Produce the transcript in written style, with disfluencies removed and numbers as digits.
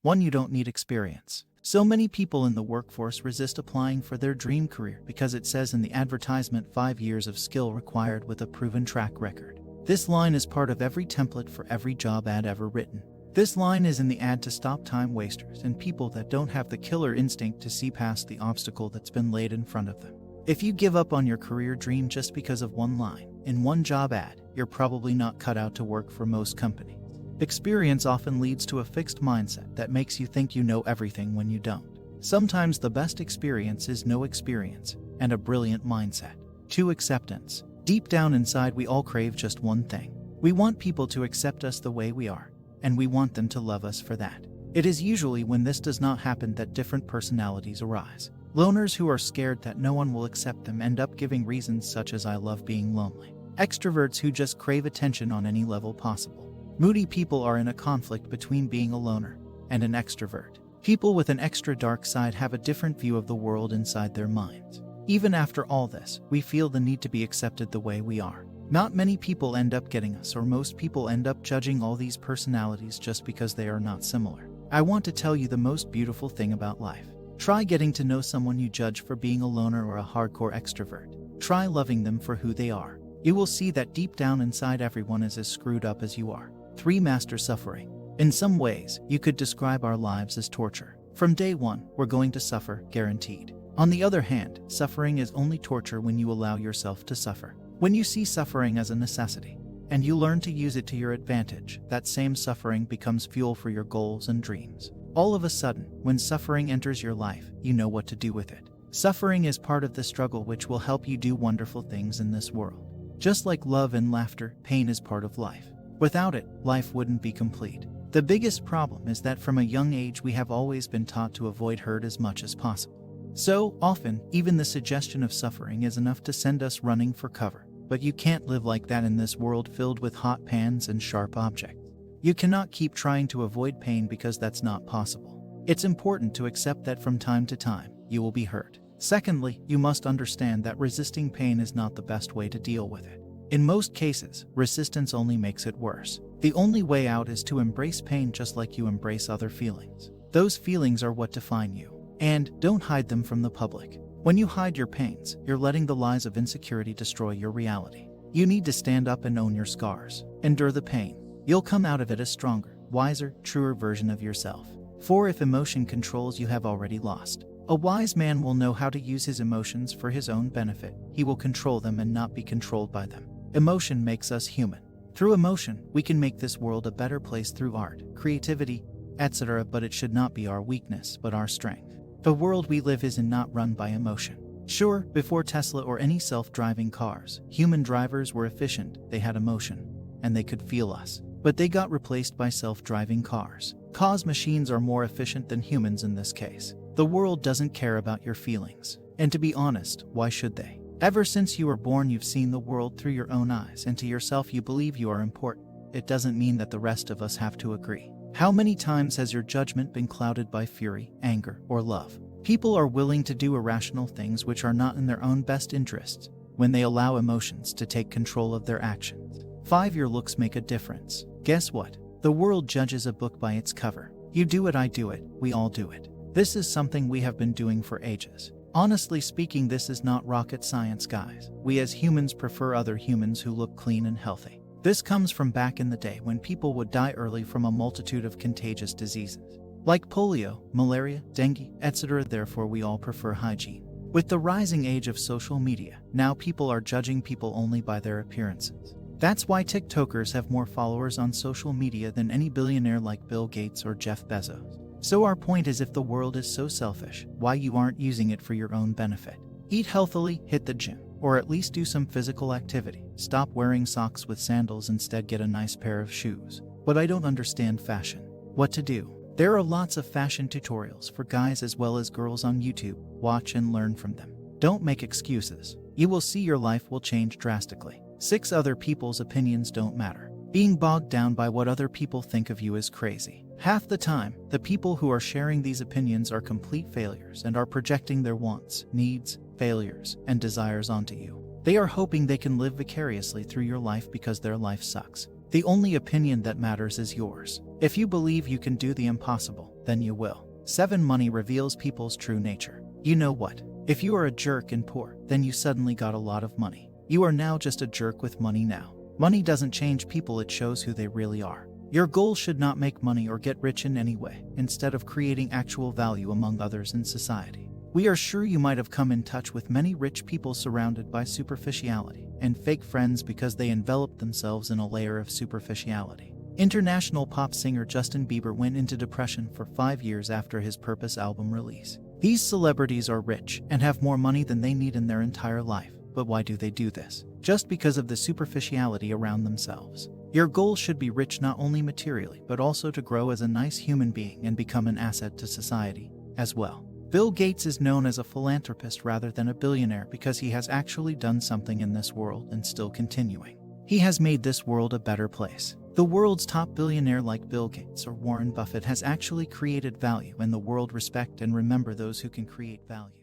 1. You don't need experience. So many people in the workforce resist applying for their dream career because it says in the advertisement 5 years of skill required with a proven track record. This line is part of every template for every job ad ever written. This line is in the ad to stop time wasters and people that don't have the killer instinct to see past the obstacle that's been laid in front of them. If you give up on your career dream just because of one line in one job ad, you're probably not cut out to work for most companies. Experience often leads to a fixed mindset that makes you think you know everything when you don't. Sometimes the best experience is no experience and a brilliant mindset. 2. Acceptance. Deep down inside, we all crave just one thing. We want people to accept us the way we are, and we want them to love us for that. It is usually when this does not happen that different personalities arise. Loners who are scared that no one will accept them end up giving reasons such as "I love being lonely." Extroverts who just crave attention on any level possible. Moody people are in a conflict between being a loner and an extrovert. People with an extra dark side have a different view of the world inside their minds. Even after all this, we feel the need to be accepted the way we are. Not many people end up getting us, or most people end up judging all these personalities just because they are not similar. I want to tell you the most beautiful thing about life. Try getting to know someone you judge for being a loner or a hardcore extrovert. Try loving them for who they are. You will see that deep down inside everyone is as screwed up as you are. 3. Master suffering. In some ways, you could describe our lives as torture. From day one, we're going to suffer, guaranteed. On the other hand, suffering is only torture when you allow yourself to suffer. When you see suffering as a necessity, and you learn to use it to your advantage, that same suffering becomes fuel for your goals and dreams. All of a sudden, when suffering enters your life, you know what to do with it. Suffering is part of the struggle which will help you do wonderful things in this world. Just like love and laughter, pain is part of life. Without it, life wouldn't be complete. The biggest problem is that from a young age we have always been taught to avoid hurt as much as possible. So often, even the suggestion of suffering is enough to send us running for cover. But you can't live like that in this world filled with hot pans and sharp objects. You cannot keep trying to avoid pain because that's not possible. It's important to accept that from time to time, you will be hurt. Secondly, you must understand that resisting pain is not the best way to deal with it. In most cases, resistance only makes it worse. The only way out is to embrace pain just like you embrace other feelings. Those feelings are what define you. And don't hide them from the public. When you hide your pains, you're letting the lies of insecurity destroy your reality. You need to stand up and own your scars. Endure the pain. You'll come out of it a stronger, wiser, truer version of yourself. 4. If emotion controls, you have already lost. A wise man will know how to use his emotions for his own benefit. He will control them and not be controlled by them. Emotion makes us human. Through emotion, we can make this world a better place through art, creativity, etc. But it should not be our weakness, but our strength. The world we live in not run by emotion. Sure, before Tesla or any self-driving cars, human drivers were efficient, they had emotion, and they could feel us. But they got replaced by self-driving cars. Cause machines are more efficient than humans in this case. The world doesn't care about your feelings. And to be honest, why should they? Ever since you were born, you've seen the world through your own eyes, and to yourself you believe you are important. It doesn't mean that the rest of us have to agree. How many times has your judgment been clouded by fury, anger, or love? People are willing to do irrational things which are not in their own best interests when they allow emotions to take control of their actions. 5. Your looks make a difference. Guess what? The world judges a book by its cover. You do it, I do it, we all do it. This is something we have been doing for ages. Honestly speaking, this is not rocket science, guys. We as humans prefer other humans who look clean and healthy. This comes from back in the day when people would die early from a multitude of contagious diseases, like polio, malaria, dengue, etc. Therefore, we all prefer hygiene. With the rising age of social media, now people are judging people only by their appearances. That's why TikTokers have more followers on social media than any billionaire like Bill Gates or Jeff Bezos. So our point is, if the world is so selfish, why you aren't using it for your own benefit? Eat healthily, hit the gym, or at least do some physical activity. Stop wearing socks with sandals, instead get a nice pair of shoes. But I don't understand fashion. What to do? There are lots of fashion tutorials for guys as well as girls on YouTube. Watch and learn from them. Don't make excuses. You will see your life will change drastically. 6. Other people's opinions don't matter. Being bogged down by what other people think of you is crazy. Half the time, the people who are sharing these opinions are complete failures and are projecting their wants, needs, failures, and desires onto you. They are hoping they can live vicariously through your life because their life sucks. The only opinion that matters is yours. If you believe you can do the impossible, then you will. 7. Money reveals people's true nature. You know what? If you are a jerk and poor, then you suddenly got a lot of money. You are now just a jerk with money now. Money doesn't change people, it shows who they really are. Your goal should not make money or get rich in any way, instead of creating actual value among others in society. We are sure you might have come in touch with many rich people surrounded by superficiality and fake friends because they enveloped themselves in a layer of superficiality. International pop singer Justin Bieber went into depression for 5 years after his Purpose album release. These celebrities are rich and have more money than they need in their entire life. But why do they do this? Just because of the superficiality around themselves. Your goal should be rich not only materially, but also to grow as a nice human being and become an asset to society as well. Bill Gates is known as a philanthropist rather than a billionaire because he has actually done something in this world and still continuing. He has made this world a better place. The world's top billionaire like Bill Gates or Warren Buffett has actually created value, and the world respect and remember those who can create value.